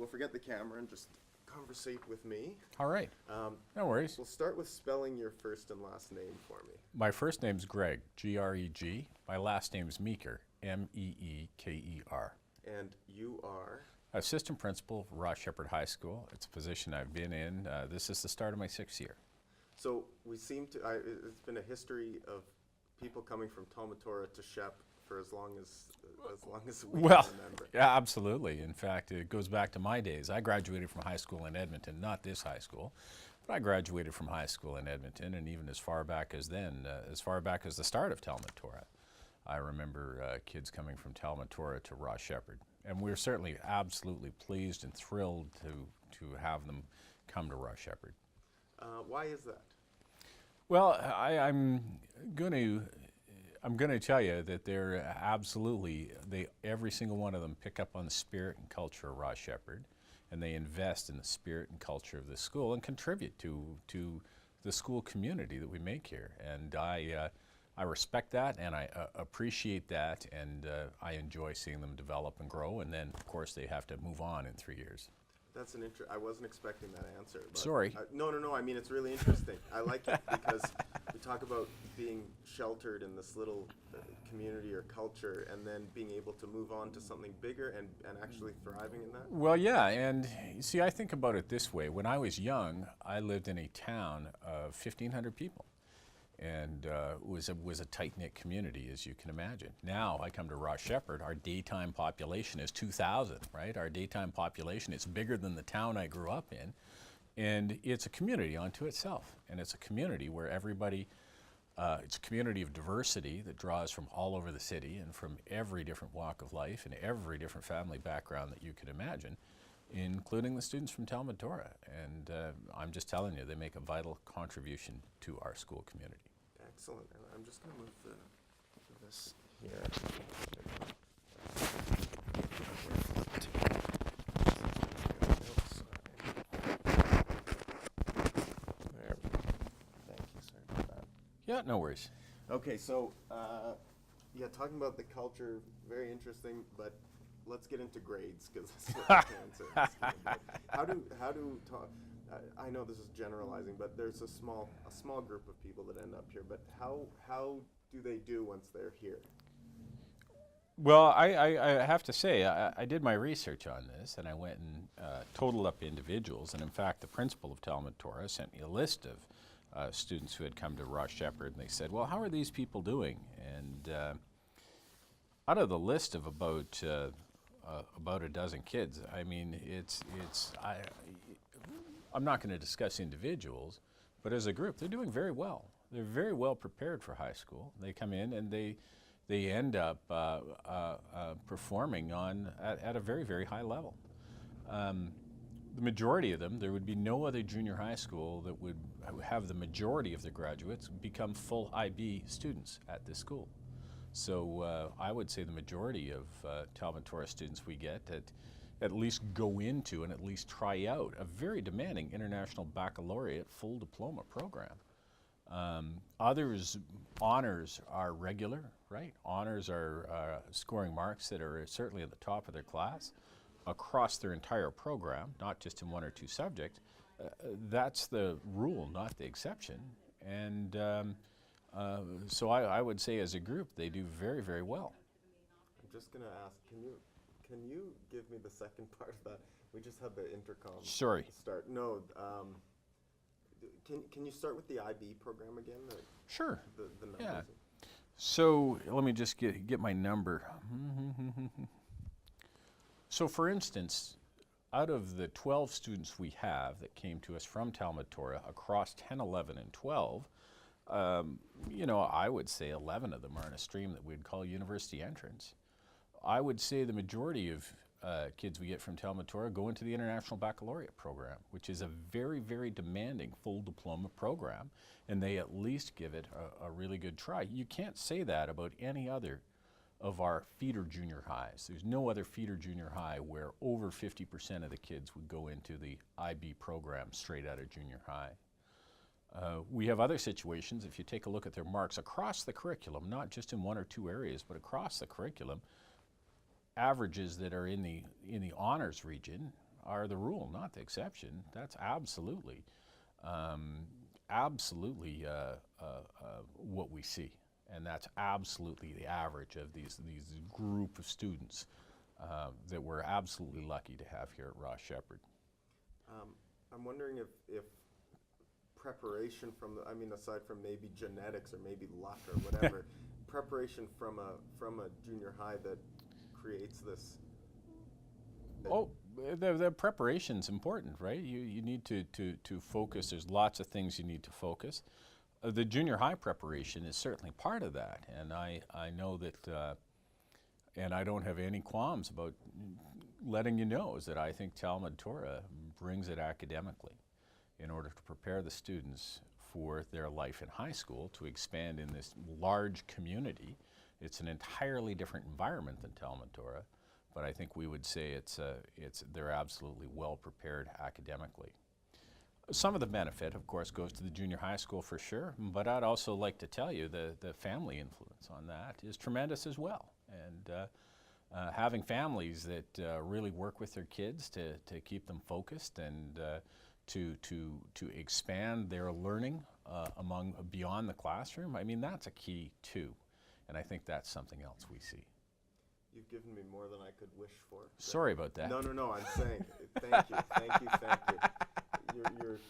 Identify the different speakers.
Speaker 1: we'll forget the camera and just conversate with me.
Speaker 2: All right. No worries.
Speaker 1: We'll start with spelling your first and last name for me.
Speaker 2: My first name's Greg, G-R-E-G. My last name's Meeker, M-E-E-K-E-R.
Speaker 1: And you are?
Speaker 2: Assistant principal of Ross Shepherd High School. It's a position I've been in. This is the start of my 6th year.
Speaker 1: So we seem to, it's been a history of people coming from Talmud Torah to Shep for as long as we can remember.
Speaker 2: Yeah, absolutely. In fact, it goes back to my days. I graduated from high school in Edmonton, not this high school, but I graduated from high school in Edmonton, and even as far back as then, as far back as the start of Talmud Torah, I remember kids coming from Talmud Torah to Ross Shepherd. And we're certainly absolutely pleased and thrilled to have them come to Ross Shepherd.
Speaker 1: Why is that?
Speaker 2: Well, I'm going to tell you that they're absolutely, every single one of them pick up on the spirit and culture of Ross Shepherd, and they invest in the spirit and culture of the school and contribute to the school community that we make here. And I respect that, and I appreciate that, and I enjoy seeing them develop and grow, and then, of course, they have to move on in 3 years.
Speaker 1: That's an I wasn't expecting that answer. But
Speaker 2: Sorry.
Speaker 1: No. I mean, it's really interesting. I like it because we talk about being sheltered in this little community or culture, and then being able to move on to something bigger and actually thriving in that.
Speaker 2: Well, yeah, and you see, I think about it this way. When I was young, I lived in a town of 1,500 people. And was a tight-knit community, as you can imagine. Now I come to Ross Shepherd, our daytime population is 2,000, right? Our daytime population, it's bigger than the town I grew up in. And it's a community unto itself. And it's a community where everybody, it's a community of diversity that draws from all over the city and from every different walk of life and every different family background that you could imagine, including the students from Talmud Torah. And I'm just telling you, they make a vital contribution to our school community.
Speaker 1: Excellent. And I'm just going to move this here. There. Thank you, sir, for that.
Speaker 2: Yeah, no worries.
Speaker 1: Okay, so yeah, talking about the culture, very interesting, but let's get into grades, because that's what I can answer. How do I know this is generalizing, but there's a small group of people that end up here. But how do they do once they're here?
Speaker 2: Well, I have to say, I did my research on this, and I went and totaled up individuals. And in fact, the principal of Talmud Torah sent me a list of students who had come to Ross Shepherd, and they said, "Well, how are these people doing?" And out of the list of about a dozen kids, I mean, I'm not going to discuss individuals, but as a group, they're doing very well. They're very well prepared for high school. They come in and they end up performing at a very, very high level. The majority of them, there would be no other junior high school that would have the majority of their graduates become full IB students at this school. So I would say the majority of Talmud Torah students we get at least go into and at least try out a very demanding international baccalaureate full diploma program. Others, honors are regular, right? Honors are scoring marks that are certainly at the top of their class across their entire program, not just in 1 or 2 subjects. That's the rule, not the exception. And so I would say as a group, they do very, very well.
Speaker 1: I'm just going to ask, can you give me the second part of that? We just had the intercom
Speaker 2: Sorry.
Speaker 1: start. No, can you start with the IB program again?
Speaker 2: Sure.
Speaker 1: The numbers.
Speaker 2: Yeah. So let me just get my number. So for instance, out of the 12 students we have that came to us from Talmud Torah across 10, 11, and 12, you know, I would say 11 of them are in a stream that we'd call university entrance. I would say the majority of kids we get from Talmud Torah go into the International Baccalaureate program, which is a very, very demanding full diploma program, and they at least give it a really good try. You can't say that about any other of our feeder junior highs. There's no other feeder junior high where over 50% of the kids would go into the IB program straight out of junior high. We have other situations, if you take a look at their marks across the curriculum, not just in 1 or 2 areas, but across the curriculum, averages that are in the honors region are the rule, not the exception. That's absolutely, absolutely what we see, and that's absolutely the average of these group of students that we're absolutely lucky to have here at Ross Shepherd.
Speaker 1: I'm wondering if preparation from the, I mean, aside from maybe genetics or maybe luck or whatever, preparation from a junior high that creates this.
Speaker 2: Oh, the preparation's important, right? You need to focus. There's lots of things you need to focus. The junior high preparation is certainly part of that, and I know that, and I don't have any qualms about letting you know is that I think Talmud Torah brings it academically in order to prepare the students for their life in high school to expand in this large community. It's an entirely different environment than Talmud Torah, but I think we would say they're absolutely well prepared academically. Some of the benefit, of course, goes to the junior high school for sure, but I'd also like to tell you the family influence on that is tremendous as well. And having families that really work with their kids to keep them focused and to expand their learning beyond the classroom, I mean, that's a key too. And I think that's something else we see.
Speaker 1: You've given me more than I could wish for.
Speaker 2: Sorry about that.
Speaker 1: No, I'm saying thank you. You're